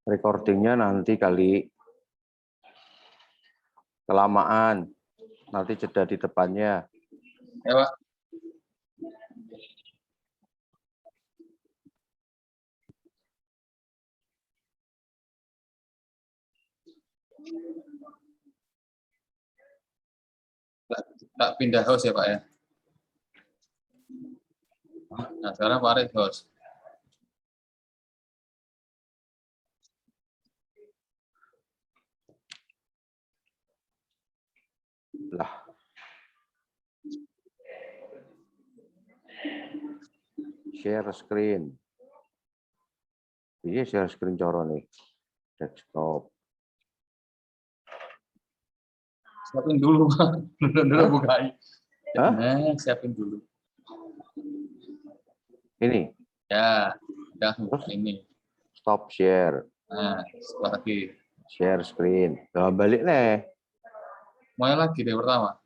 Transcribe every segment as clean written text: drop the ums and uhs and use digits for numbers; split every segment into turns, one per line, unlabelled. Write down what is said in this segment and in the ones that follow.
Recordingnya nanti kali kelamaan, nanti jeda di depannya.
Ya, Pak. Tak pindah host ya, Pak ya. Nah, sekarang Pak Aris host.
Lah. Share screen. Iya, share screen coro nih. Desktop.
Siapin dulu, Pak. Dulu bukain.
Hah?
Siapin dulu.
Ini.
Ya, udah
Terus
ini.
stop share.
Nah, setelah lagi.
Share screen. Nah, balik nih.
Mulai lagi dari pertama.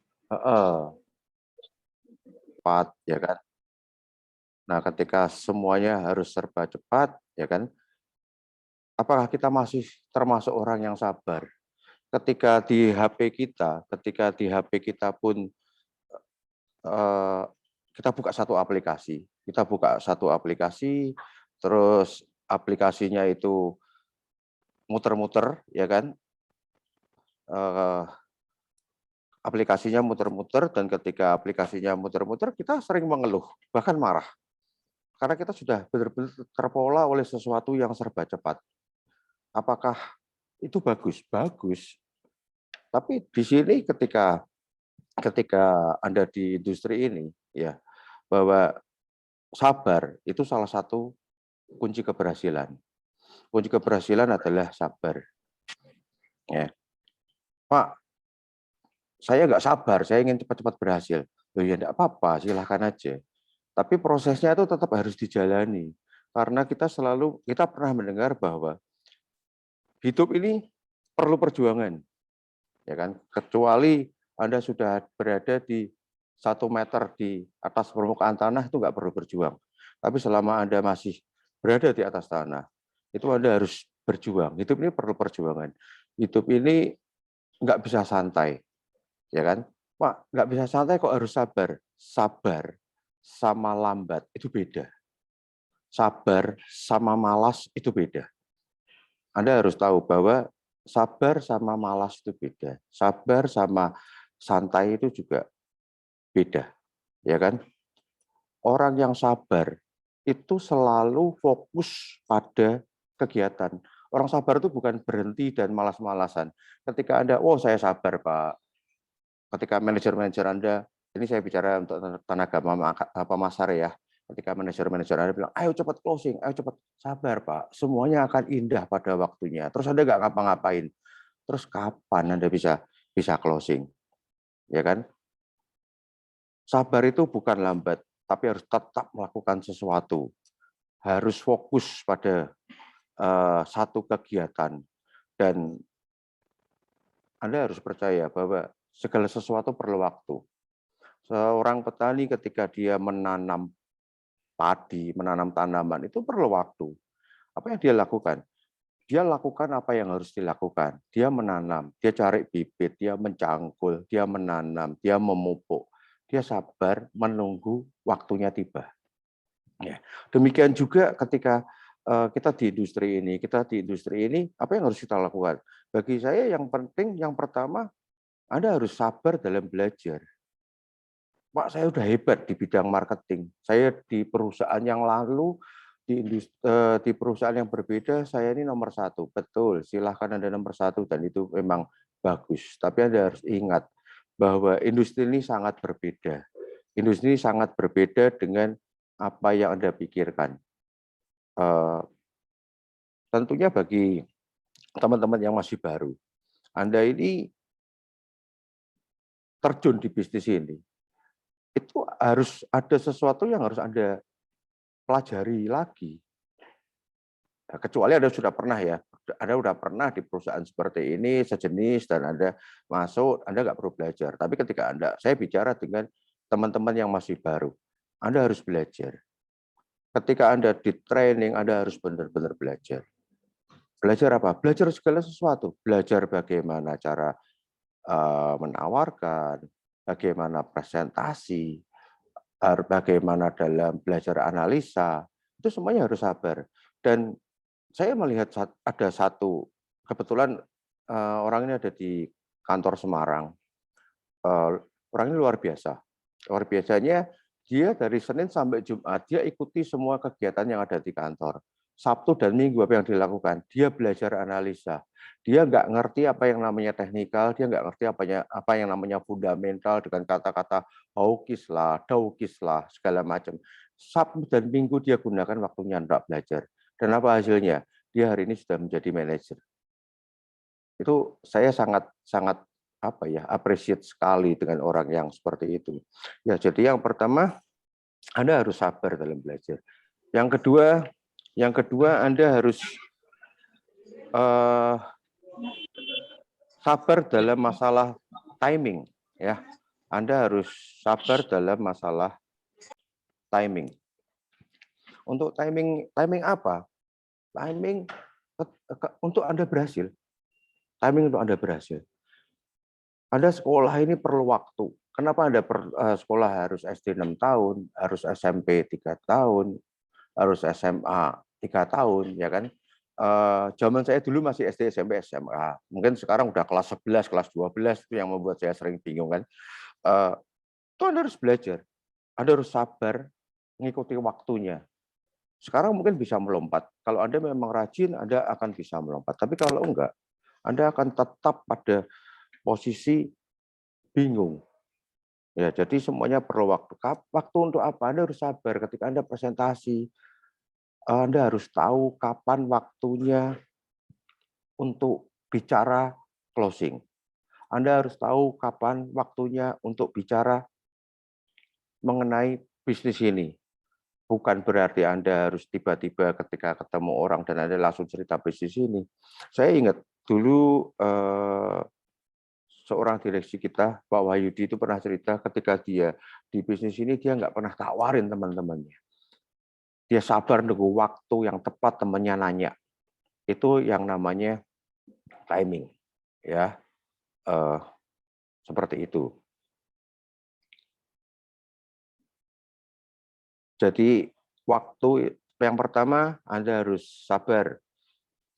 Cepat, ya kan? Nah, ketika semuanya harus serba cepat, ya kan? Apakah kita masih termasuk orang yang sabar? Ketika di HP kita pun kita buka satu aplikasi, terus aplikasinya itu muter-muter, ya kan? Aplikasinya muter-muter, dan ketika aplikasinya muter-muter, kita sering mengeluh, bahkan marah. Karena kita sudah benar-benar terpola oleh sesuatu yang serba cepat. Apakah itu bagus? Bagus. Tapi di sini ketika Anda di industri ini, ya, bahwa sabar itu salah satu kunci keberhasilan. Kunci keberhasilan adalah sabar. Ya. Pak, saya nggak sabar, saya ingin cepat-cepat berhasil. Loh ya enggak apa-apa, silahkan aja. Tapi prosesnya itu tetap harus dijalani. Karena kita pernah mendengar bahwa hidup ini perlu perjuangan. Ya kan? Kecuali Anda sudah berada di 1 meter di atas permukaan tanah, itu nggak perlu berjuang. Tapi selama Anda masih berada di atas tanah, itu Anda harus berjuang. Hidup ini perlu perjuangan. Hidup ini nggak bisa santai. Ya kan? Pak, nggak bisa santai kok harus sabar. Sabar sama lambat itu beda. Sabar sama malas itu beda. Anda harus tahu bahwa sabar sama malas itu beda. Sabar sama santai itu juga beda. Ya kan? Orang yang sabar itu selalu fokus pada kegiatan. Orang sabar itu bukan berhenti dan malas-malasan. Ketika Anda, oh saya sabar Pak. Ketika manajer-manajer Anda, ini saya bicara untuk tenaga pemasar ya, ketika manajer-manajer Anda bilang, ayo cepat closing, ayo cepat, sabar Pak, semuanya akan indah pada waktunya. Terus Anda nggak ngapa-ngapain, terus kapan Anda bisa closing, ya kan? Sabar itu bukan lambat, tapi harus tetap melakukan sesuatu, harus fokus pada satu kegiatan, dan Anda harus percaya bahwa segala sesuatu perlu waktu. Seorang petani ketika dia menanam padi, menanam tanaman, itu perlu waktu. Apa yang dia lakukan? Dia lakukan apa yang harus dilakukan. Dia menanam, dia cari bibit, dia mencangkul, dia menanam, dia memupuk. Dia sabar menunggu waktunya tiba. Ya. Demikian juga ketika kita di industri ini, apa yang harus kita lakukan? Bagi saya yang penting, yang pertama, Anda harus sabar dalam belajar. Pak, saya udah hebat di bidang marketing. Saya di perusahaan yang lalu, di perusahaan yang berbeda, saya ini nomor 1. Betul, silahkan Anda nomor 1, dan itu memang bagus. Tapi Anda harus ingat bahwa industri ini sangat berbeda. Industri ini sangat berbeda dengan apa yang Anda pikirkan. Tentunya bagi teman-teman yang masih baru, Anda ini terjun di bisnis ini, itu harus ada sesuatu yang harus Anda pelajari lagi. Nah, kecuali Anda sudah pernah ya, Anda sudah pernah di perusahaan seperti ini, sejenis, dan Anda masuk, Anda nggak perlu belajar. Tapi ketika saya bicara dengan teman-teman yang masih baru, Anda harus belajar. Ketika Anda di training, Anda harus benar-benar belajar. Belajar apa? Belajar segala sesuatu. Belajar bagaimana cara menawarkan, bagaimana presentasi, bagaimana dalam belajar analisa, itu semuanya harus sabar. Dan saya melihat ada satu, kebetulan orang ini ada di kantor Semarang. Orang ini luar biasa. Luar biasanya dia dari Senin sampai Jumat, dia ikuti semua kegiatan yang ada di kantor. Sabtu dan Minggu apa yang dilakukan? Dia belajar analisa. Dia nggak ngerti apa yang namanya teknikal, dia nggak ngerti apa yang namanya fundamental dengan kata-kata Hawkins lah, Dawkins lah, segala macam. Sabtu dan Minggu dia gunakan waktunya untuk belajar. Dan apa hasilnya? Dia hari ini sudah menjadi manajer. Itu saya sangat sangat appreciate sekali dengan orang yang seperti itu. Ya, jadi yang pertama Anda harus sabar dalam belajar. Yang kedua Anda harus sabar dalam masalah timing, ya. Anda harus sabar dalam masalah timing. Untuk timing apa? Timing untuk Anda berhasil. Timing untuk Anda berhasil. Anda sekolah ini perlu waktu. Kenapa Anda sekolah harus SD 6 tahun, harus SMP 3 tahun, harus SMA 3 tahun, ya kan? Zaman saya dulu masih SD, SMP, SMA. Mungkin sekarang udah kelas 11, kelas 12 itu yang membuat saya sering bingung kan. Itu Anda harus belajar. Anda harus sabar mengikuti waktunya. Sekarang mungkin bisa melompat. Kalau Anda memang rajin, Anda akan bisa melompat. Tapi kalau enggak, Anda akan tetap pada posisi bingung. Ya, jadi semuanya perlu waktu. Waktu untuk apa? Anda harus sabar. Ketika Anda presentasi, Anda harus tahu kapan waktunya untuk bicara closing. Anda harus tahu kapan waktunya untuk bicara mengenai bisnis ini. Bukan berarti Anda harus tiba-tiba ketika ketemu orang dan Anda langsung cerita bisnis ini. Saya ingat dulu seorang direksi kita, Pak Wahyudi itu pernah cerita ketika dia di bisnis ini dia nggak pernah tawarin teman-temannya. Dia sabar nunggu waktu yang tepat temannya nanya. Itu yang namanya timing, ya seperti itu. Jadi waktu yang pertama Anda harus sabar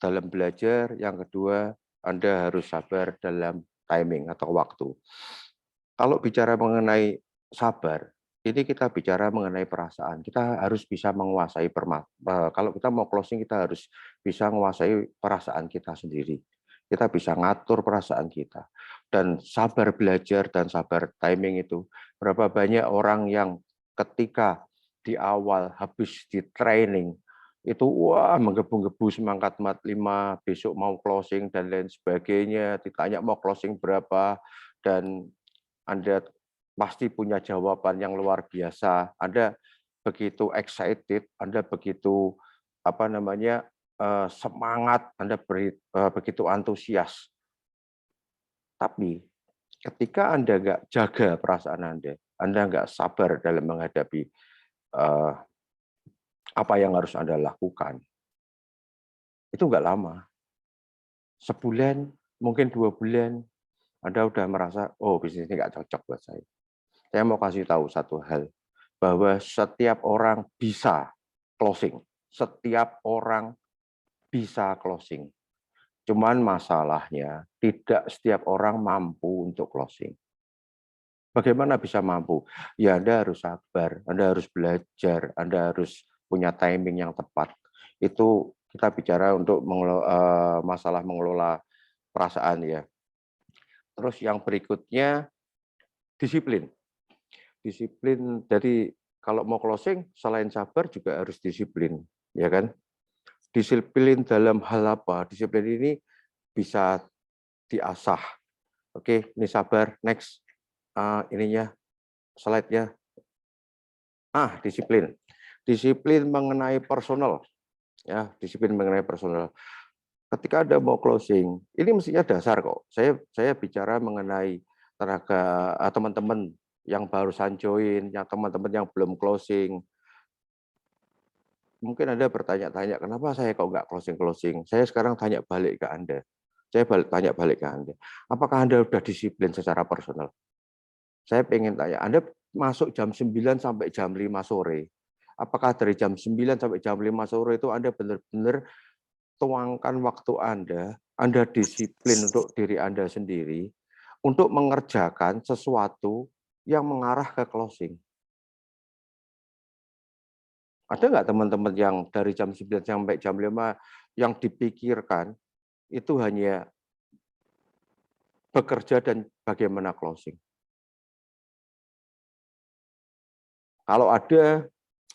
dalam belajar, yang kedua Anda harus sabar dalam timing atau waktu. Kalau bicara mengenai sabar, ini kita bicara mengenai perasaan. Kita harus bisa menguasai kalau kita mau closing kita harus bisa menguasai perasaan kita sendiri. Kita bisa ngatur perasaan kita. Dan sabar belajar dan sabar timing itu. Berapa banyak orang yang ketika di awal habis di training itu menggebu-gebu semangat mat 5 besok mau closing dan lain sebagainya, ditanya mau closing berapa dan Anda pasti punya jawaban yang luar biasa. Anda begitu excited, Anda begitu semangat, Anda begitu antusias. Tapi ketika Anda nggak jaga perasaan Anda nggak sabar dalam menghadapi apa yang harus Anda lakukan, itu nggak lama. Sebulan, mungkin 2 bulan, Anda udah merasa, oh bisnis ini nggak cocok buat saya. Saya mau kasih tahu satu hal, bahwa setiap orang bisa closing. Setiap orang bisa closing. Cuman masalahnya, tidak setiap orang mampu untuk closing. Bagaimana bisa mampu? Ya Anda harus sabar, Anda harus belajar, Anda harus punya timing yang tepat. Itu kita bicara untuk masalah mengelola perasaan ya. Terus yang berikutnya, disiplin. Disiplin, jadi kalau mau closing, selain sabar juga harus disiplin, ya kan? Disiplin dalam hal apa? Disiplin ini bisa diasah. Oke, ini sabar. Next, ininya, slide-nya. Disiplin. Disiplin mengenai personal. Ya, disiplin mengenai personal. Ketika Anda mau closing, ini mestinya dasar kok. Saya bicara mengenai tenaga teman-teman yang barusan join, yang teman-teman yang belum closing. mungkin Anda bertanya-tanya, kenapa saya kok nggak closing-closing? Saya sekarang tanya balik ke Anda. Tanya balik ke Anda. Apakah Anda sudah disiplin secara personal? Saya pengen tanya, Anda masuk jam 9 sampai jam 5 sore. Apakah dari jam 9 sampai jam 5 sore itu Anda benar-benar tuangkan waktu Anda disiplin untuk diri Anda sendiri, untuk mengerjakan sesuatu yang mengarah ke closing? Ada nggak teman-teman yang dari jam 9 sampai jam 5 yang dipikirkan itu hanya bekerja dan bagaimana closing? Kalau ada,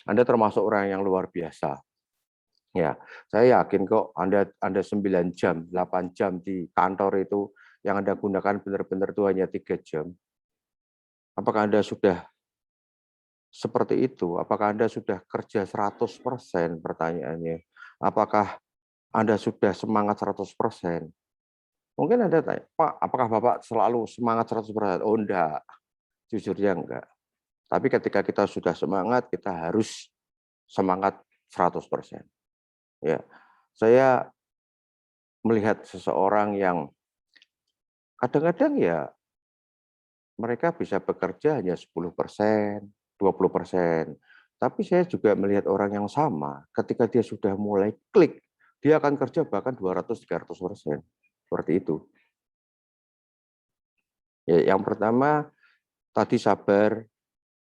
Anda termasuk orang yang luar biasa. Ya, saya yakin kok Anda 9 jam, 8 jam di kantor itu yang Anda gunakan benar-benar itu hanya 3 jam. Apakah Anda sudah seperti itu? Apakah Anda sudah kerja 100%? Pertanyaannya. Apakah Anda sudah semangat 100%? Mungkin Anda tanya, Pak, apakah Bapak selalu semangat 100%? Oh, enggak. Jujurnya enggak. Tapi ketika kita sudah semangat, kita harus semangat 100%. Ya. Saya melihat seseorang yang kadang-kadang ya mereka bisa bekerja hanya 10%, 20%. Tapi saya juga melihat orang yang sama, ketika dia sudah mulai klik, dia akan kerja bahkan 200-300%. Seperti itu. Ya, yang pertama, tadi sabar.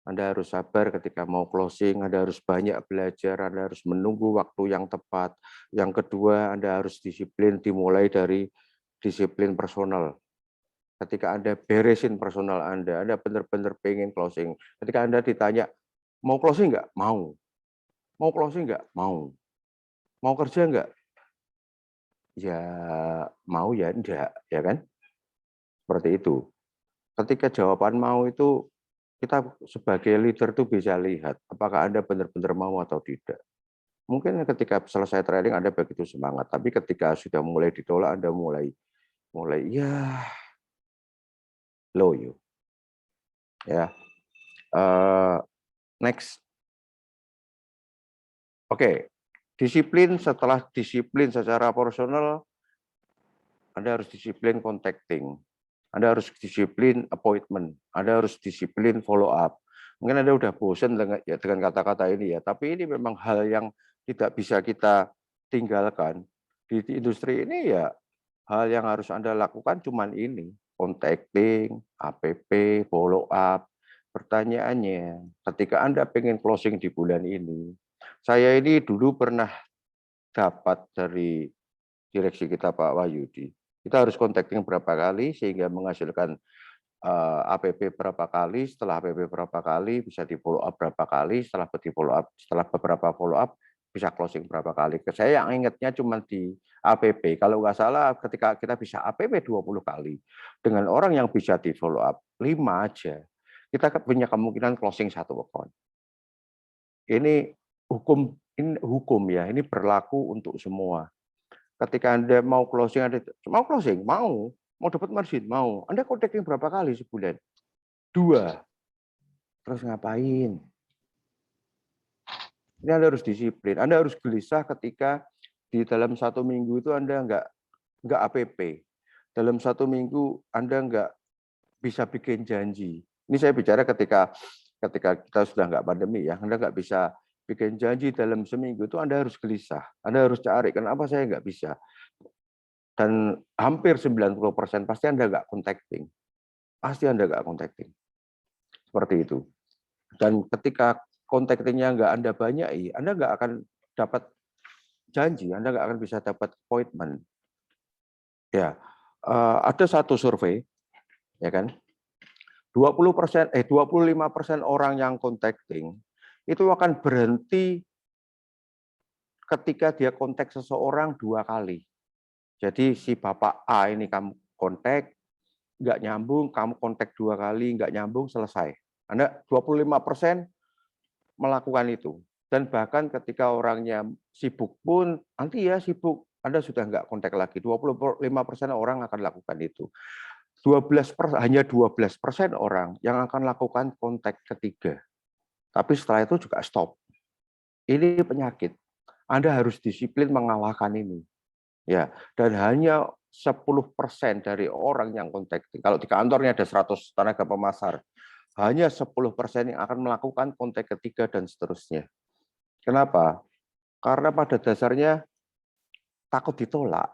Anda harus sabar ketika mau closing, Anda harus banyak belajar, Anda harus menunggu waktu yang tepat. Yang kedua, Anda harus disiplin, dimulai dari disiplin personal. Ketika Anda beresin personal Anda benar-benar pengen closing. Ketika Anda ditanya, mau closing nggak? Mau. Mau closing nggak? Mau. Mau kerja nggak? Ya mau ya enggak, ya kan? Seperti itu. Ketika jawaban mau itu, kita sebagai leader tuh bisa lihat apakah Anda benar-benar mau atau tidak. Mungkin ketika selesai training Anda begitu semangat, tapi ketika sudah mulai ditolak Anda mulai ya low you. Ya. Next. Oke. Disiplin, setelah disiplin secara personal, Anda harus disiplin contacting. Anda harus disiplin appointment. Anda harus disiplin follow up. Mungkin Anda udah bosan dengan kata-kata ini ya, tapi ini memang hal yang tidak bisa kita tinggalkan. Di industri ini ya hal yang harus Anda lakukan cuman ini, contacting, APP, follow up. Pertanyaannya, ketika Anda pengen closing di bulan ini, saya ini dulu pernah dapat dari direksi kita Pak Wahyudi. Kita harus contacting berapa kali sehingga menghasilkan APP berapa kali, setelah APP berapa kali, bisa di follow up berapa kali, setelah beberapa follow up, bisa closing berapa kali. Saya yang ingatnya cuma di APP. Kalau nggak salah ketika kita bisa APP 20 kali, dengan orang yang bisa di follow up 5 aja, kita punya kemungkinan closing 1 account. Ini hukum ya, ini berlaku untuk semua. Ketika Anda mau closing, mau dapat margin, mau. Anda contacting berapa kali sebulan? 2. Terus ngapain? Ini Anda harus disiplin. Anda harus gelisah ketika di dalam 1 minggu itu Anda nggak APP. Dalam 1 minggu Anda nggak bisa bikin janji. Ini saya bicara ketika kita sudah nggak pandemi ya. Anda nggak bisa bikin janji dalam seminggu itu Anda harus gelisah. Anda harus cari, kenapa saya nggak bisa? Dan hampir 90% pasti Anda nggak contacting. Pasti Anda nggak contacting. Seperti itu. Dan ketika contacting-nya nggak Anda banyaki, Anda nggak akan dapat janji, Anda nggak akan bisa dapat appointment. Ya, ada satu survei, ya kan, 25% orang yang contacting itu akan berhenti ketika dia kontak seseorang 2 kali. Jadi si Bapak A ini kamu kontak, nggak nyambung, kamu kontak 2 kali, nggak nyambung, selesai. Anda 25% melakukan itu. Dan bahkan ketika orangnya sibuk pun, nanti ya sibuk, Anda sudah nggak kontak lagi. 25% orang akan lakukan itu. Hanya 12% orang yang akan lakukan kontak ketiga. Tapi setelah itu juga stop. Ini penyakit. Anda harus disiplin mengalahkan ini. Ya, dan hanya 10% dari orang yang contacting. Kalau di kantornya ada 100 tenaga pemasar, hanya 10% yang akan melakukan kontak ketiga dan seterusnya. Kenapa? Karena pada dasarnya takut ditolak.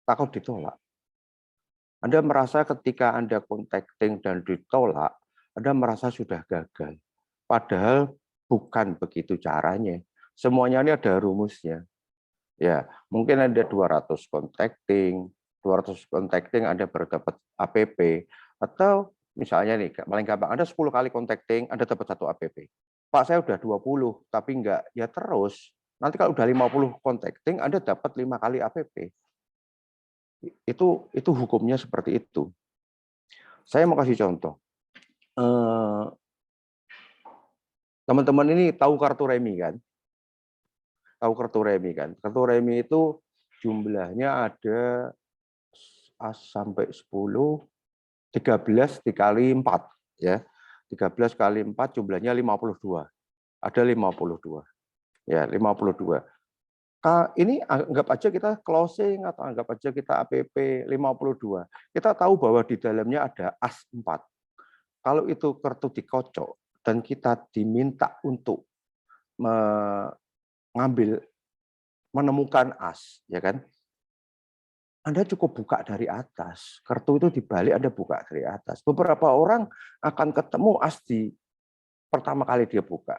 Takut ditolak. Anda merasa ketika Anda contacting dan ditolak, Anda merasa sudah gagal. Padahal bukan begitu caranya. Semuanya ini ada rumusnya. Ya, mungkin ada 200 contacting, 200 contacting Anda baru dapat APP, atau misalnya nih, paling gampang, Anda 10 kali contacting, Anda dapat 1 APP. Pak, saya udah 20, tapi enggak, ya terus. Nanti kalau udah 50 contacting, Anda dapat 5 kali APP. Itu hukumnya seperti itu. Saya mau kasih contoh. Teman-teman ini tahu kartu remi kan? Tahu kartu remi kan? Kartu remi itu jumlahnya ada sampai 10, 13 dikali 4 ya. 13 kali 4 jumlahnya 52. Ada 52. Ya, 52. Ini anggap aja kita closing atau anggap aja kita APP 52. Kita tahu bahwa di dalamnya ada as 4. Kalau itu kartu dikocok dan kita diminta untuk menemukan as, ya kan? Anda cukup buka dari atas. Kartu itu dibalik, Anda buka dari atas. Beberapa orang akan ketemu as di pertama kali dia buka.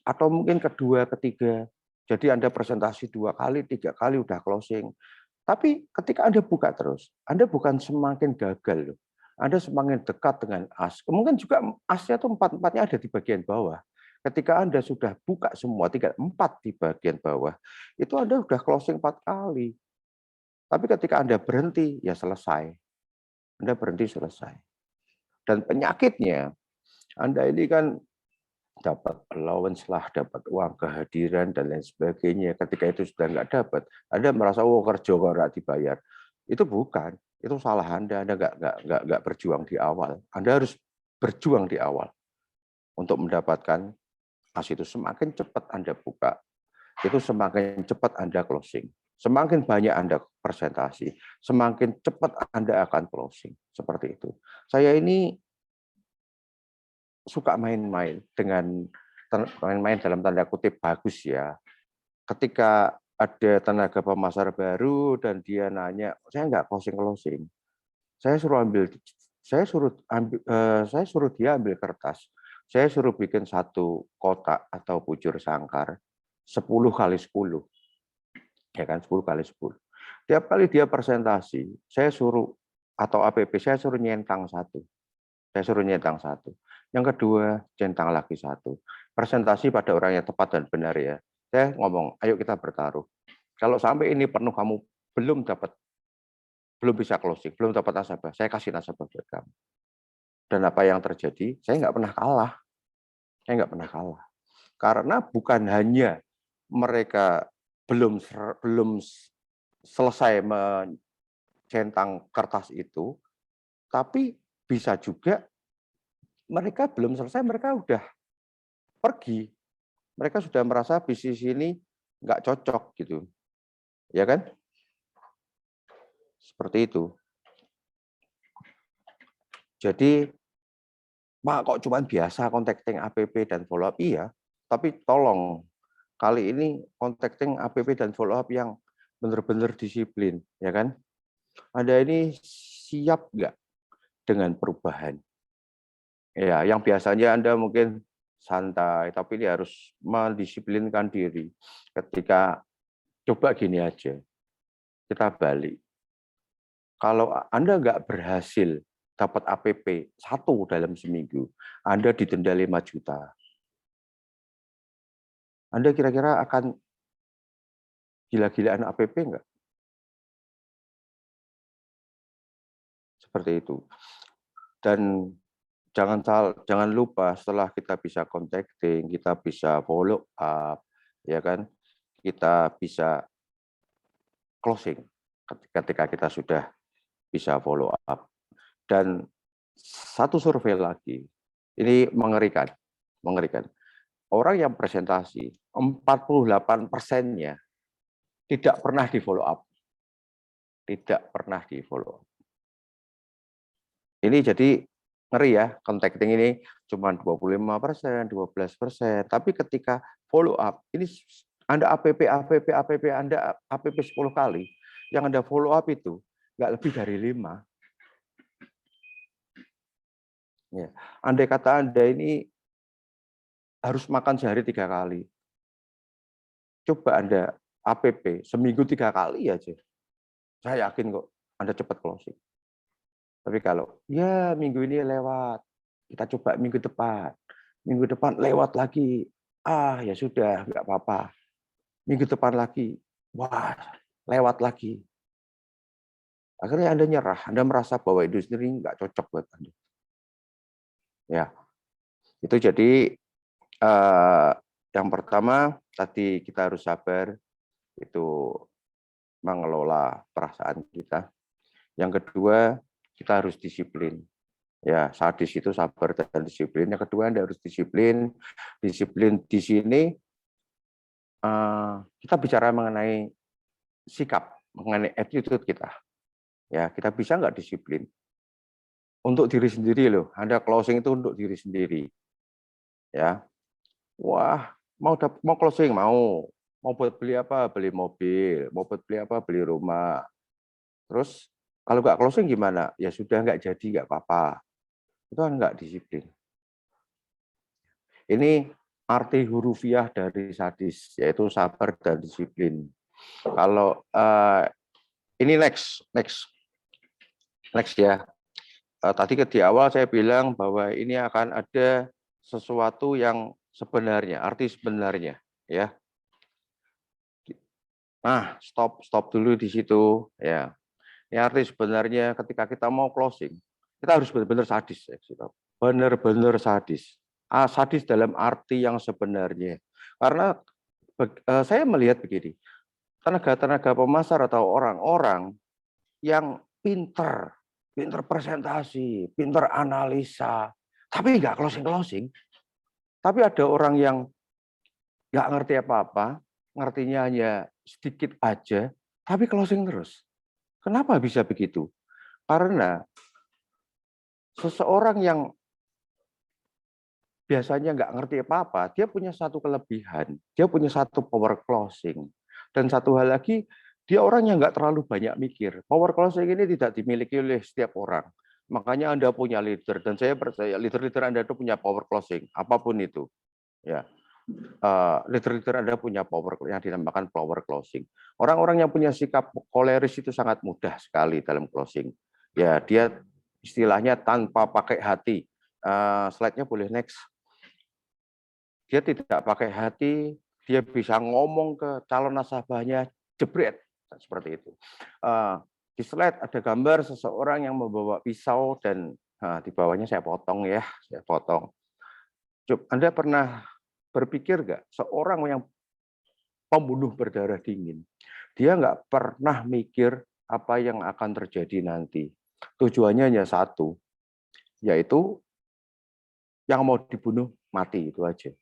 Atau mungkin kedua, ketiga. Jadi Anda presentasi 2 kali, 3 kali udah closing. Tapi ketika Anda buka terus, Anda bukan semakin gagal loh. Anda semakin dekat dengan as. Mungkin juga asnya itu 4-4-nya ada di bagian bawah. Ketika Anda sudah buka semua, 3-4 di bagian bawah, itu Anda sudah closing 4 kali. Tapi ketika Anda berhenti, ya selesai. Anda berhenti, selesai. Dan penyakitnya, Anda ini kan dapat allowance lah, dapat uang kehadiran, dan lain sebagainya. Ketika itu sudah nggak dapat, Anda merasa, oh kerja kok nggak dibayar. Itu bukan. Itu salah Anda nggak berjuang di awal. Anda harus berjuang di awal untuk mendapatkan as itu. Semakin cepat Anda buka, itu semakin cepat Anda closing. Semakin banyak Anda presentasi, semakin cepat Anda akan closing. Seperti itu. Saya ini suka main-main dengan main-main dalam tanda kutip bagus ya. Ketika ada tenaga pemasar baru dan dia nanya, saya nggak closing. Saya suruh dia ambil kertas. Saya suruh bikin 1 kotak atau bujur sangkar 10 kali 10. Ya kan, 10 kali 10. Tiap kali dia presentasi, saya suruh atau APP saya suruh nyentang 1. Saya suruh nyentang 1. Yang kedua, centang lagi 1. Presentasi pada orang yang tepat dan benar ya. Saya ngomong, ayo kita bertaruh. Kalau sampai ini penuh kamu belum bisa closing, belum dapat nasabah, saya kasih nasabah buat kamu. Dan apa yang terjadi? Saya nggak pernah kalah. Saya nggak pernah kalah. Karena bukan hanya mereka belum selesai mencentang kertas itu, tapi bisa juga mereka belum selesai, mereka udah pergi. Mereka sudah merasa bisnis ini nggak cocok gitu. Ya kan? Seperti itu. Jadi, Pak, kok cuma biasa contacting APP dan follow up? Iya, tapi tolong kali ini contacting APP dan follow up yang benar-benar disiplin, ya kan? Anda ini siap nggak dengan perubahan? Ya, yang biasanya Anda mungkin santai, tapi ini harus mendisiplinkan diri. Ketika coba gini aja, kita balik. Kalau Anda nggak berhasil dapat APP 1 dalam seminggu, Anda didenda 5 juta. Anda kira-kira akan gila-gilaan APP nggak? Seperti itu. Dan jangan lupa setelah kita bisa contacting, kita bisa follow up, ya kan? Kita bisa closing ketika kita sudah bisa follow up. Dan satu survei lagi, ini mengerikan. Orang yang presentasi, 48%-nya tidak pernah di follow up. Tidak pernah di follow up. Ini jadi ngeri ya, contacting ini cuma 25%, 12%. Tapi ketika follow up, ini Anda APP, Anda APP 10 kali, yang Anda follow up itu nggak lebih dari 5. Ya. Andai kata Anda ini harus makan sehari 3 kali, coba Anda APP seminggu 3 kali aja. Saya yakin kok Anda cepat closing. Tapi kalau ya minggu ini lewat, kita coba minggu depan lewat lagi, ya sudah nggak apa-apa. Minggu depan lagi, wah lewat lagi. Akhirnya Anda nyerah, Anda merasa bahwa industri ini nggak cocok buat Anda. Ya, itu jadi yang pertama tadi kita harus sabar, itu mengelola perasaan kita. Yang kedua, kita harus disiplin. Ya, sadis itu sabar dan disiplin. Yang kedua, Anda harus disiplin. Disiplin di sini kita bicara mengenai sikap, mengenai attitude kita. Ya, kita bisa nggak disiplin? Untuk diri sendiri loh. Anda closing itu untuk diri sendiri. Ya, wah mau closing mau buat beli apa? Beli mobil. Mau buat beli apa? Beli rumah. Terus kalau nggak closing gimana? Ya sudah nggak jadi nggak apa-apa. Itu kan nggak disiplin. Ini arti hurufiah dari sadis, yaitu sabar dan disiplin. Kalau ini next ya. Tadi di awal saya bilang bahwa ini akan ada sesuatu yang sebenarnya, arti sebenarnya, ya. Nah, stop dulu di situ, ya. Ini arti sebenarnya ketika kita mau closing, kita harus benar-benar sadis, ya. Benar-benar sadis. Sadis dalam arti yang sebenarnya. Karena saya melihat begini, tenaga-tenaga pemasar atau orang-orang yang pinter presentasi, pinter analisa, tapi nggak closing. Tapi ada orang yang nggak ngerti apa-apa, ngertinya hanya sedikit aja, tapi closing terus. Kenapa bisa begitu? Karena seseorang yang biasanya nggak ngerti apa-apa, dia punya satu kelebihan, dia punya satu power closing. Dan satu hal lagi, dia orang yang nggak terlalu banyak mikir. Power closing ini tidak dimiliki oleh setiap orang. Makanya Anda punya leader, dan saya percaya leader-leader Anda itu punya power closing, apapun itu. Ya, leader-leader Anda punya power yang dinamakan power closing. Orang-orang yang punya sikap koleris itu sangat mudah sekali dalam closing. Ya, dia istilahnya tanpa pakai hati. Slide-nya boleh next. Dia tidak pakai hati, dia bisa ngomong ke calon nasabahnya, jebret, seperti itu. Di slide ada gambar seseorang yang membawa pisau dan di bawahnya saya potong ya, saya potong. Anda pernah berpikir nggak seorang yang pembunuh berdarah dingin, dia nggak pernah mikir apa yang akan terjadi nanti. Tujuannya hanya satu, yaitu yang mau dibunuh mati, itu aja.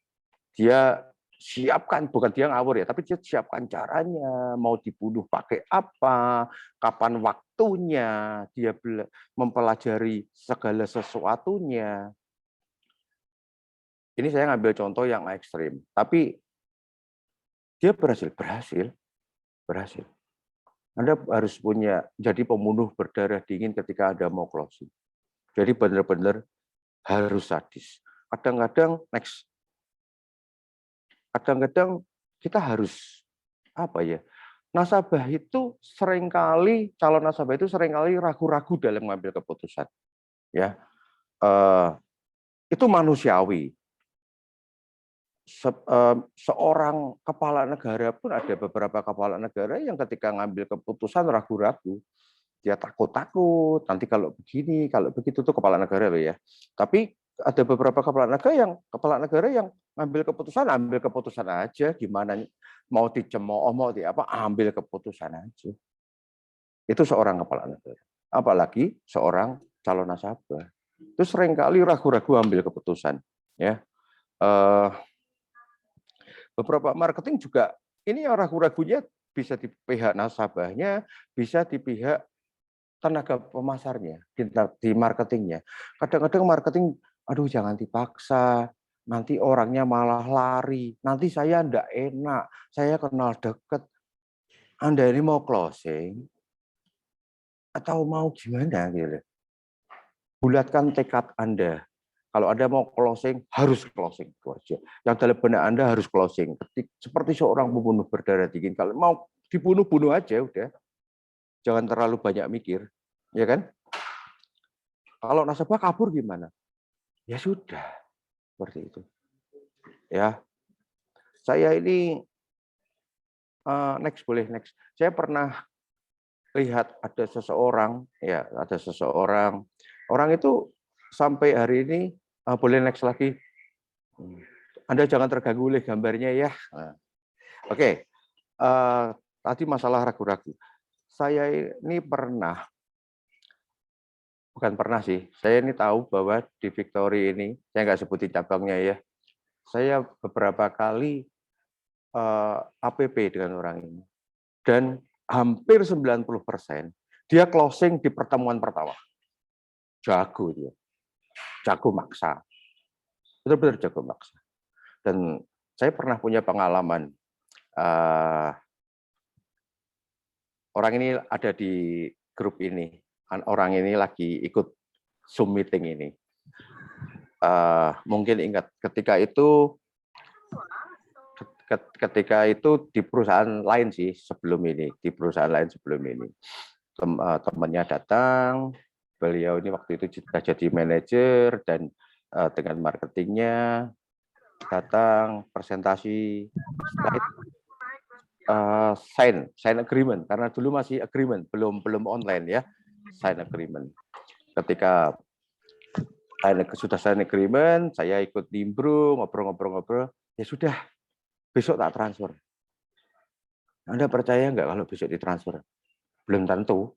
Dia siapkan, bukan dia ngawur ya, tapi dia siapkan caranya, mau dibunuh pakai apa, kapan waktunya, dia mempelajari segala sesuatunya. Ini saya ngambil contoh yang ekstrim, tapi dia berhasil. Anda harus punya, jadi pembunuh berdarah dingin ketika Anda mau closing. Jadi benar-benar harus sadis. Kadang-kadang kita harus apa ya? Calon nasabah itu seringkali ragu-ragu dalam mengambil keputusan. Ya, itu manusiawi. Seorang kepala negara pun ada beberapa kepala negara yang ketika ngambil keputusan ragu-ragu. Dia takut-takut, nanti kalau begini, kalau begitu tuh kepala negara loh ya. Tapi ada beberapa kepala negara yang ambil keputusan aja, gimana mau dicemooh, mau ambil keputusan aja. Itu seorang kepala negara. Apalagi seorang calon nasabah. Itu seringkali ragu-ragu ambil keputusan, ya. Beberapa marketing juga ini yang ragu-ragunya bisa di pihak nasabahnya, bisa di pihak tenaga pemasarnya, di marketingnya. Kadang-kadang marketing, aduh jangan dipaksa, nanti orangnya malah lari, nanti saya enggak enak, saya kenal deket. Anda ini mau closing atau mau gimana gitu. Bulatkan tekad Anda. Kalau Anda mau closing, harus closing itu aja. Yang dalam benak Anda harus closing. Seperti seorang pembunuh berdarah dingin. Kalau mau dibunuh, bunuh aja udah. Jangan terlalu banyak mikir, ya kan? Kalau nasabah kabur gimana? Ya sudah, seperti itu. Ya, saya ini next boleh next. Saya pernah lihat ada seseorang, ya ada seseorang, orang itu sampai hari ini boleh next lagi. Anda jangan terganggu oleh gambarnya ya. Nah, oke, tadi masalah ragu-ragu. Saya ini pernah, bukan pernah sih, saya ini tahu bahwa di Victory ini, saya nggak sebutin cabangnya ya, saya beberapa kali APP dengan orang ini. Dan hampir 90% dia closing di pertemuan pertama. Jago dia, jago maksa. Betul-betul jago maksa. Dan saya pernah punya pengalaman, orang ini ada di grup ini, orang ini lagi ikut Zoom meeting ini. Mungkin ingat ketika itu di perusahaan lain sih sebelum ini, di perusahaan lain sebelum ini. Temannya datang, beliau ini waktu itu sudah jadi manajer dan dengan marketingnya datang presentasi, setelah itu sign agreement, karena dulu masih agreement, belum online ya, sign agreement. Ketika sudah sign agreement, saya ikut nimbrung, ngobrol-ngobrol, ya sudah, besok tak transfer. Anda percaya nggak kalau besok ditransfer? Belum tentu.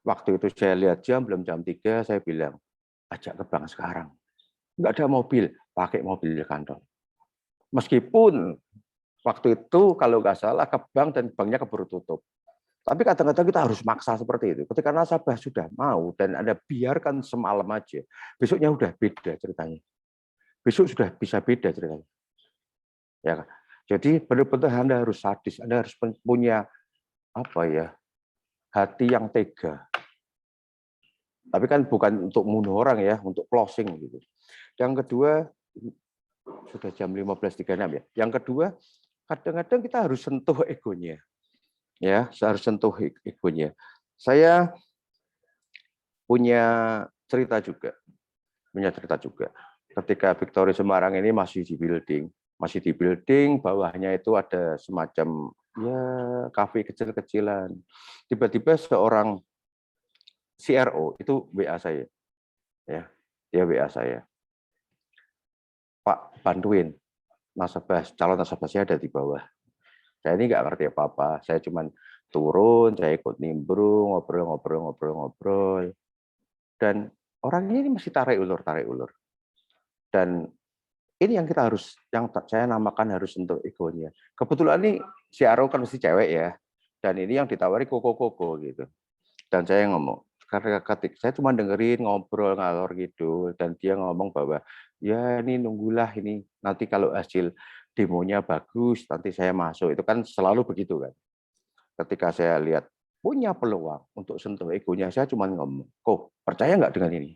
Waktu itu saya lihat jam, belum jam 3, saya bilang, ajak ke bank sekarang. Nggak ada mobil, pakai mobil kantor. Meskipun waktu itu kalau nggak salah ke bank dan banknya keburu tutup. Tapi kadang-kadang kita harus maksa seperti itu. Ketika nasabah sudah mau dan Anda biarkan semalam aja, besoknya udah beda ceritanya. Besok sudah bisa beda ceritanya. Ya, jadi benar-benar Anda harus sadis, Anda harus punya apa ya, hati yang tega. Tapi kan bukan untuk membunuh orang ya, untuk closing gitu. Yang kedua, sudah jam 15.36 ya. Yang kedua, kadang-kadang kita harus sentuh egonya. Ya, harus sentuh egonya. Saya punya cerita juga. Ketika Victory Semarang ini masih di building, bawahnya itu ada semacam ya kafe kecil-kecilan. Tiba-tiba seorang CRO itu WA saya. Ya, dia WA saya. Pak, bantuin. Calon nasabah saya ada di bawah. Saya ini nggak ngerti apa-apa. Saya cuma turun, saya ikut nimbrung, ngobrol. Dan orang ini masih tarik ulur. Dan ini yang kita harus, yang saya namakan harus sentuh egonya. Kebetulan ini si Aro kan mesti cewek ya. Dan ini yang ditawari koko gitu. Dan saya ngomong, karena saya cuma dengerin ngobrol ngalor gitu, dan dia ngomong bahwa ya ini nunggulah ini nanti kalau hasil demonya bagus nanti saya masuk. Itu kan selalu begitu kan. Ketika saya lihat punya peluang untuk sentuh egonya, saya cuma ngomong, kok percaya nggak dengan ini?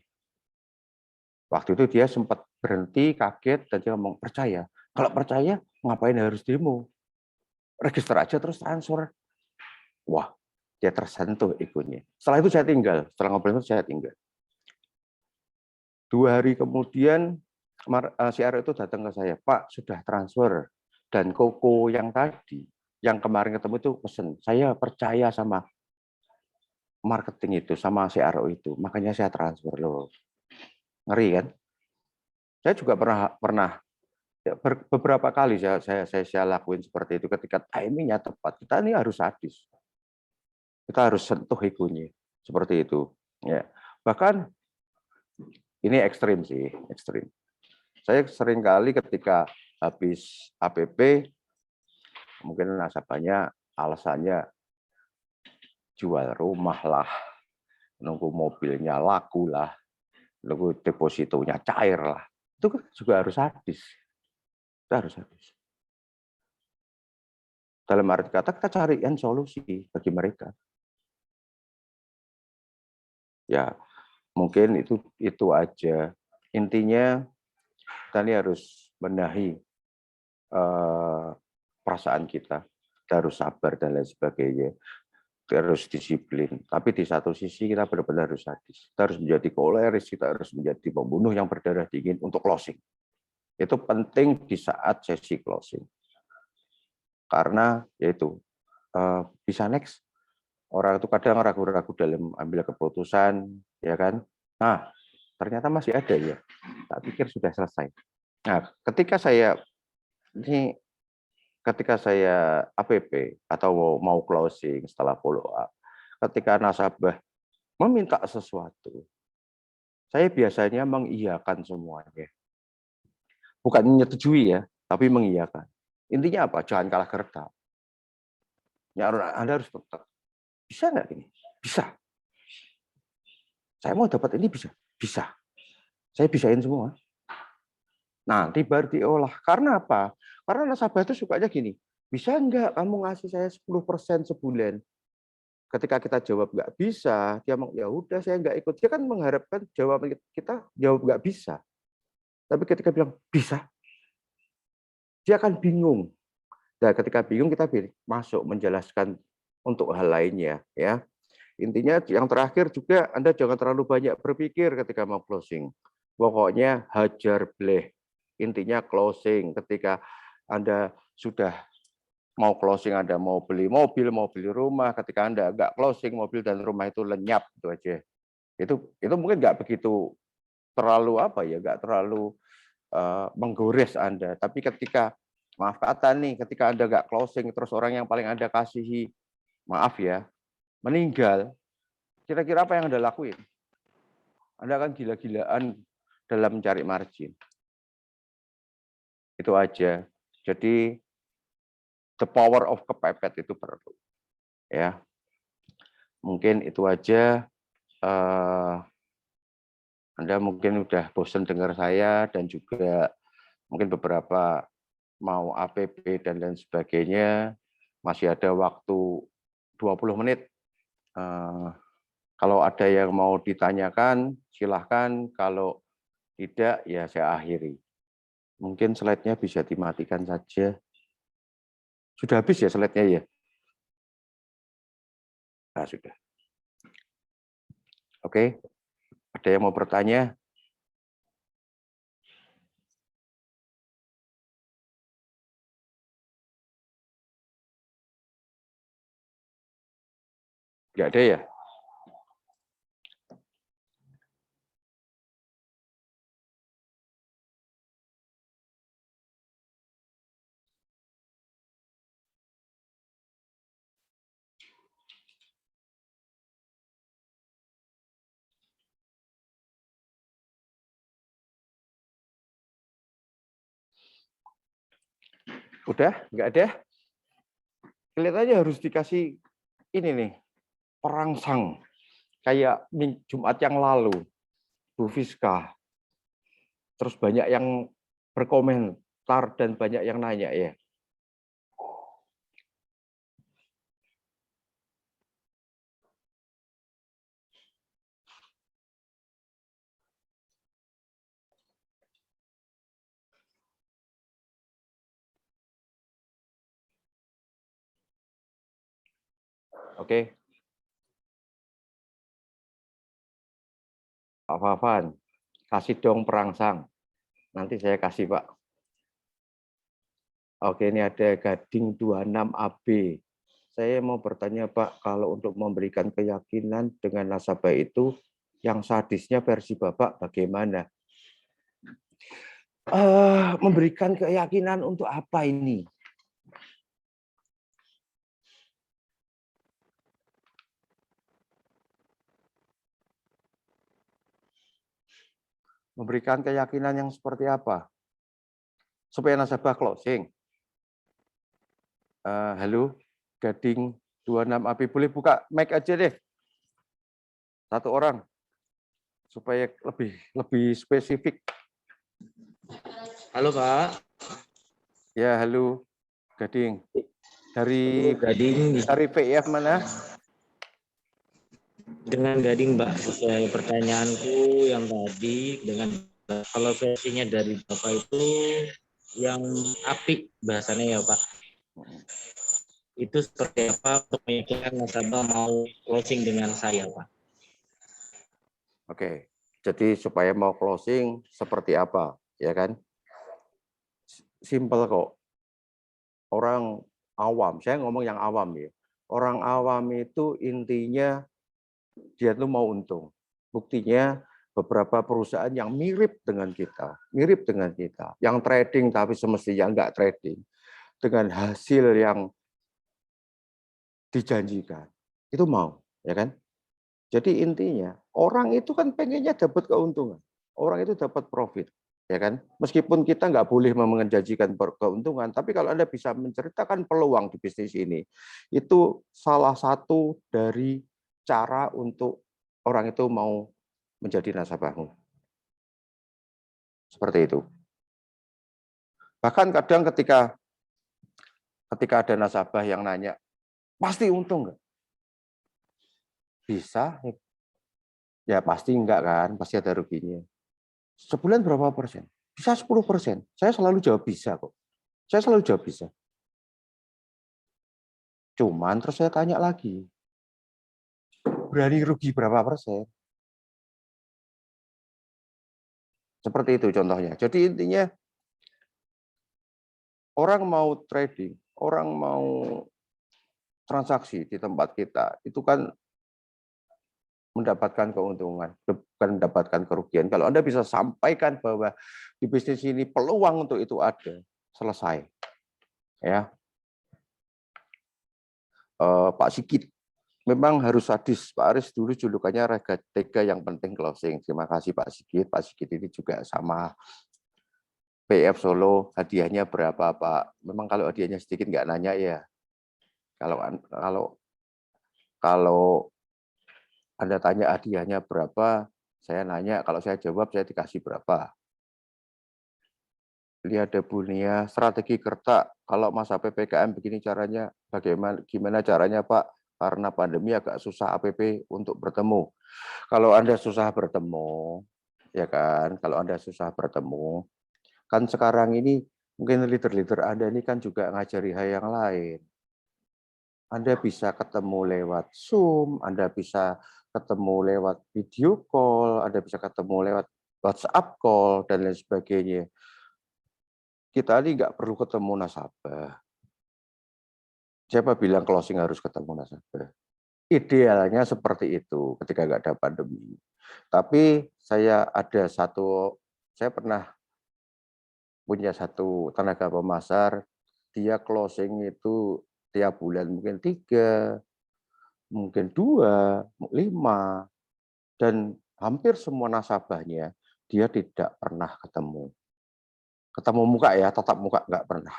Waktu itu dia sempat berhenti, kaget, dan dia ngomong, percaya. Kalau percaya, ngapain harus demo? Register aja terus transfer. Wah, dia tersentuh egonya. Setelah itu saya tinggal. Setelah ngobrol itu saya tinggal. 2 hari kemudian, si Aro itu datang ke saya, Pak, sudah transfer. Dan Koko yang tadi, yang kemarin ketemu itu pesen, saya percaya sama marketing itu, sama si Aro itu. Makanya saya transfer loh. Ngeri kan? Saya juga pernah ya, beberapa kali saya lakuin seperti itu ketika timingnya tepat. Kita ini harus sadis. Kita harus sentuh egonya seperti itu. Ya. Bahkan ini ekstrim sih, ekstrim. Saya sering kali ketika habis APP, mungkin nasabahnya alasannya jual rumah lah, nunggu mobilnya laku lah, nunggu depositonya cair lah. Itu kan juga harus hadis. Itu harus hadis. Dalam arti kata kita carikan solusi bagi mereka. Ya, mungkin itu aja. Intinya kita ini harus menahi perasaan kita. Kita harus sabar dan lain sebagainya. Kita harus disiplin. Tapi di satu sisi kita benar-benar harus sadis. Kita harus menjadi koleris, kita harus menjadi pembunuh yang berdarah dingin untuk closing. Itu penting di saat sesi closing. Karena yaitu bisa next. Orang itu kadang ragu-ragu dalam ambil keputusan, ya kan? Nah, ternyata masih ada ya. Tak pikir sudah selesai. Nah, ketika saya APP atau mau closing setelah follow up, ketika nasabah meminta sesuatu, saya biasanya mengiyakan semuanya. Bukan menyetujui ya, tapi mengiyakan. Intinya apa? Jangan kalah gertak. Ya, Anda harus tetap. Bisa nggak ini? Bisa. Saya mau dapat ini bisa. Bisa. Saya bisain semua. Nanti baru diolah. Karena apa? Karena nasabah itu sukanya gini. Bisa nggak kamu ngasih saya 10% sebulan? Ketika kita jawab nggak bisa, dia mau ya udah saya nggak ikut. Dia kan mengharapkan jawaban kita jawab nggak bisa. Tapi ketika bilang bisa, dia akan bingung. Dan ketika bingung kita masuk menjelaskan untuk hal lainnya, ya. Intinya yang terakhir juga Anda jangan terlalu banyak berpikir ketika mau closing. Pokoknya hajar bleh. Intinya closing. Ketika Anda sudah mau closing, Anda mau beli mobil, mau beli rumah, ketika Anda nggak closing, mobil dan rumah itu lenyap, itu aja. Itu mungkin nggak begitu terlalu apa ya, nggak terlalu menggores Anda. Tapi ketika maaf kata nih, ketika Anda nggak closing, terus orang yang paling Anda kasihi, maaf ya, meninggal, kira-kira apa yang Anda lakuin? Anda akan gila-gilaan dalam mencari margin. Itu aja. Jadi the power of kepepet itu perlu. Ya, mungkin itu aja. Anda mungkin udah bosan dengar saya dan juga mungkin beberapa mau APP dan lain sebagainya. Masih ada waktu 20 menit. Kalau ada yang mau ditanyakan, silahkan. Kalau tidak, ya saya akhiri. Mungkin slide-nya bisa dimatikan saja. Sudah habis ya slide-nya ya? Nah, sudah. Oke, ada yang mau bertanya? Nggak ada ya? Udah? Nggak ada? Kelihatannya harus dikasih ini nih, perangsang. Kayak Jumat yang lalu, Bu Fiska. Terus banyak yang berkomentar dan banyak yang nanya ya. Oke, Pak Fafan, kasih dong perangsang. Nanti saya kasih, Pak. Oke, ini ada Gading 26AB. Saya mau bertanya, Pak, kalau untuk memberikan keyakinan dengan nasabah itu, yang sadisnya versi Bapak bagaimana? Memberikan keyakinan untuk apa ini? Memberikan keyakinan yang seperti apa? supaya nasabah closing. Halo, Gading 26 AP, boleh buka mic aja deh. Satu orang supaya lebih spesifik.
Halo Pak.
Ya, halo Gading. Dari
Gading
PIF mana?
dengan Gading Mbak, sesuai pertanyaanku yang tadi dengan kalau versinya dari Bapak itu yang apik bahasanya ya Pak. Itu seperti apa untuk meyakinkan nasabah mau closing dengan saya Pak?
Oke, jadi supaya mau closing seperti apa, ya kan? Simple kok. Orang awam, saya ngomong yang awam ya. Orang awam itu intinya dia tuh mau untung. Buktinya beberapa perusahaan yang mirip dengan kita, yang trading tapi semestinya enggak trading, dengan hasil yang dijanjikan, itu mau, ya kan? Jadi intinya orang itu kan pengennya dapat keuntungan, orang itu dapat profit, ya kan? Meskipun kita nggak boleh menjanjikan keuntungan, tapi kalau Anda bisa menceritakan peluang di bisnis ini, itu salah satu dari cara untuk orang itu mau menjadi nasabahmu. Seperti itu. Bahkan kadang ketika ada nasabah yang nanya, pasti untung nggak? Bisa, ya pasti enggak kan, pasti ada ruginya. Sebulan berapa persen? Bisa 10%. Saya selalu jawab bisa kok. Saya selalu jawab bisa. Cuman terus saya tanya lagi, berani rugi berapa persen? Seperti itu contohnya. Jadi intinya orang mau trading, orang mau transaksi di tempat kita, itu kan mendapatkan keuntungan, bukan mendapatkan kerugian. Kalau Anda bisa sampaikan bahwa di bisnis ini peluang untuk itu ada, selesai. Ya, Pak Sigit, memang harus sadis. Pak Aris dulu julukannya Raga Tega yang penting closing. Terima kasih Pak Sigit. Pak Sigit ini juga sama PF Solo, hadiahnya berapa Pak? Memang kalau hadiahnya sedikit nggak nanya ya. Kalau Anda tanya hadiahnya berapa, saya nanya, kalau saya jawab saya dikasih berapa. Lihat ada Bunia, strategi Kerta. Kalau masa PPKM begini caranya, gimana caranya Pak? Karena pandemi agak susah APP untuk bertemu. Kalau Anda susah bertemu, ya kan? Kalau Anda susah bertemu, kan sekarang ini mungkin leader-leader Anda ini kan juga ngajari hal yang lain. Anda bisa ketemu lewat Zoom, Anda bisa ketemu lewat video call, Anda bisa ketemu lewat WhatsApp call, dan lain sebagainya. Kita ini nggak perlu ketemu nasabah. Siapa bilang closing harus ketemu nasabah? Idealnya seperti itu ketika nggak ada pandemi. Tapi saya pernah punya satu tenaga pemasar, dia closing itu tiap bulan mungkin 3, mungkin 2, 5, dan hampir semua nasabahnya dia tidak pernah ketemu. Ketemu muka ya, tatap muka nggak pernah.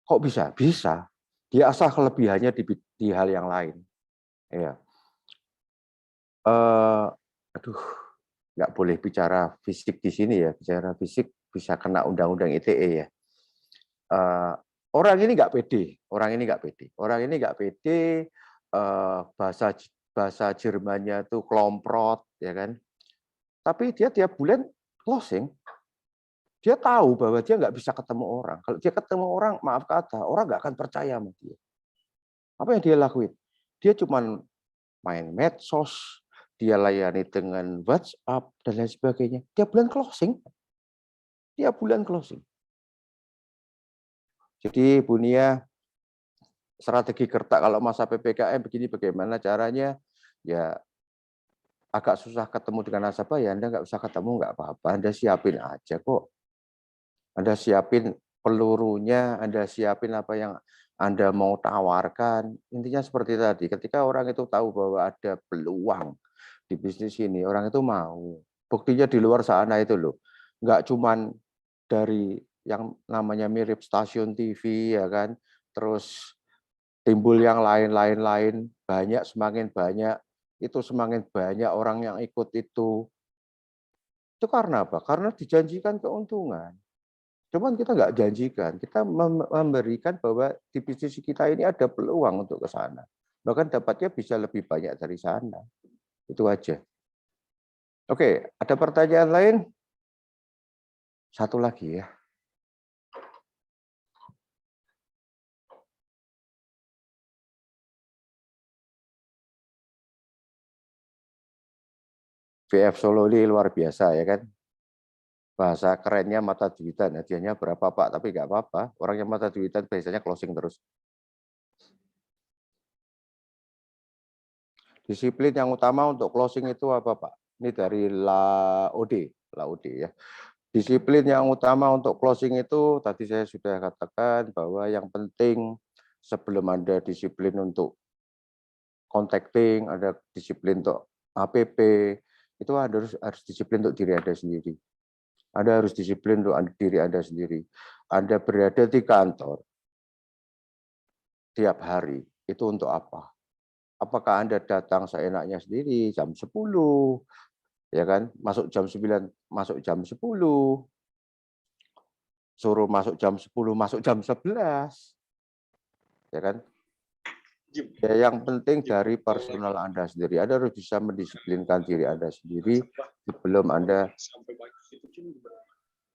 Kok bisa? Bisa. Dia asah kelebihannya di hal yang lain. Ya. Aduh, nggak boleh bicara fisik di sini ya. Bicara fisik bisa kena undang-undang ITE ya. Orang ini nggak pede. Orang ini nggak pede. Bahasa Jermannya itu klomprot, ya kan. Tapi dia tiap bulan closing. Dia tahu bahwa dia nggak bisa ketemu orang. Kalau dia ketemu orang, maaf kata, orang nggak akan percaya sama dia. Apa yang dia lakuin? Dia cuma main medsos, dia layani dengan WhatsApp, dan lain sebagainya. Tiap bulan closing. Jadi Bu Nia, strategi Kerta kalau masa PPKM begini bagaimana caranya? Ya agak susah ketemu dengan nasabah, ya Anda nggak usah ketemu, nggak apa-apa. Anda siapin aja kok. Anda siapin pelurunya, Anda siapin apa yang Anda mau tawarkan. Intinya seperti tadi, ketika orang itu tahu bahwa ada peluang di bisnis ini, orang itu mau. Buktinya di luar sana itu loh, nggak cuman dari yang namanya mirip stasiun TV, ya kan, terus timbul yang lain-lain, banyak, semakin banyak, itu semakin banyak orang yang ikut itu. Itu karena apa? Karena dijanjikan keuntungan. Cuman kita nggak janjikan, kita memberikan bahwa di bisnis kita ini ada peluang untuk ke sana. Bahkan dapatnya bisa lebih banyak dari sana. Itu aja. Oke, ada pertanyaan lain? Satu lagi ya. VF Solo ini luar biasa ya kan. Bahasa kerennya mata duitan, hadiahnya berapa Pak? Tapi nggak apa-apa, orang yang mata duitan biasanya closing terus. Disiplin yang utama untuk closing itu apa Pak? Ini dari LAOD ya. Disiplin yang utama untuk closing itu tadi saya sudah katakan bahwa yang penting sebelum ada disiplin untuk contacting, ada disiplin untuk APP, itu harus disiplin untuk diri Anda sendiri. Anda harus disiplin untuk diri Anda sendiri. Anda berada di kantor tiap hari, itu untuk apa? Apakah Anda datang seenaknya sendiri jam 10, ya kan? Masuk jam 9, masuk jam 10, suruh masuk jam 10, masuk jam 11, ya kan? Ya, yang penting dari personal Anda sendiri. Anda harus bisa mendisiplinkan diri Anda sendiri sebelum Anda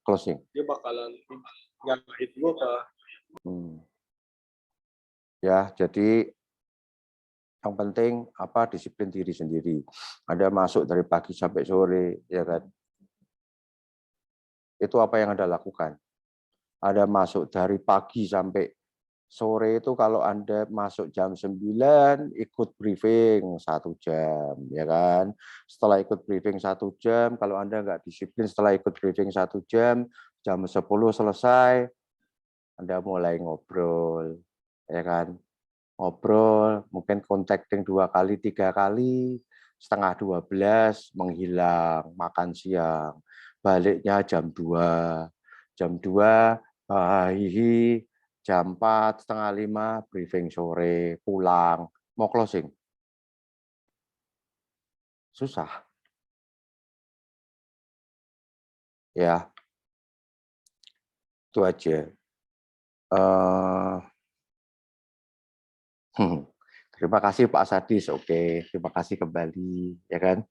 closing.
Dia bakalan nyalahin gue apa?
Ya, jadi yang penting apa, disiplin diri sendiri. Anda masuk dari pagi sampai sore, ya kan? Itu apa yang Anda lakukan? Anda masuk dari pagi sampai sore itu kalau Anda masuk jam 9, ikut briefing 1 jam, ya kan? Setelah ikut briefing 1 jam, kalau Anda nggak disiplin setelah ikut briefing 1 jam, jam 10 selesai, Anda mulai ngobrol, ya kan? Ngobrol, mungkin contacting 2 kali, 3 kali, setengah 12 menghilang, makan siang, baliknya jam 2, hihi, jam 4, setengah 5, briefing sore, pulang, mau closing. Susah. Ya, itu aja. Terima kasih Pak Sadis, oke, terima kasih kembali, ya kan?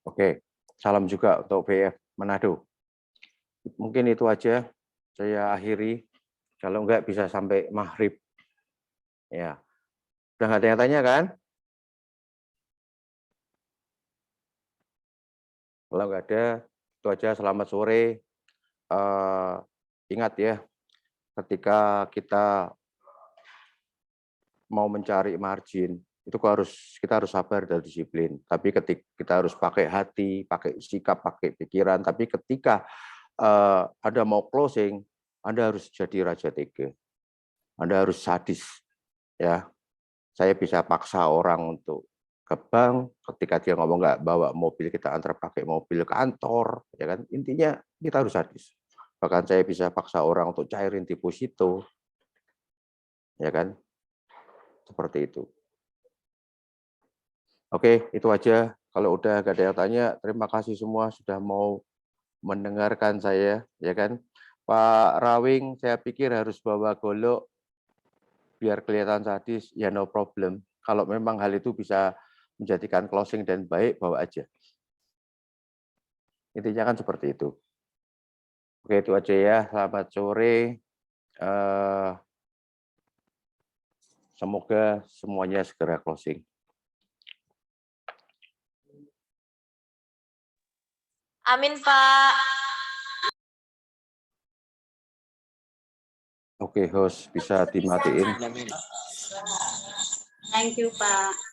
Oke, salam juga untuk VF Manado. Mungkin itu aja, saya akhiri. Kalau enggak bisa sampai maghrib. Ya, udah nggak ada yang tanya kan? Kalau nggak ada, itu aja. Selamat sore. Ingat ya, ketika kita mau mencari margin, itu kita harus sabar dan disiplin. Tapi ketika kita harus pakai hati, pakai sikap, pakai pikiran. Tapi ketika Anda mau closing, Anda harus jadi raja tega. Anda harus sadis, ya. Saya bisa paksa orang untuk ke bank, ketika dia ngomong nggak bawa mobil, kita antar pakai mobil kantor, ya kan? Intinya kita harus sadis. Bahkan saya bisa paksa orang untuk cairin deposito, ya kan? Seperti itu. Oke, itu aja. Kalau udah nggak ada yang tanya, terima kasih semua sudah mau mendengarkan saya, ya kan? Pak Rawing, saya pikir harus bawa golok biar kelihatan sadis, ya no problem. Kalau memang hal itu bisa menjadikan closing dan baik, bawa aja. Intinya kan seperti itu. Oke, itu aja ya. Selamat sore. Semoga semuanya segera closing.
Amin, Pak.
Oke, host bisa dimatiin.
Thank you, Pak.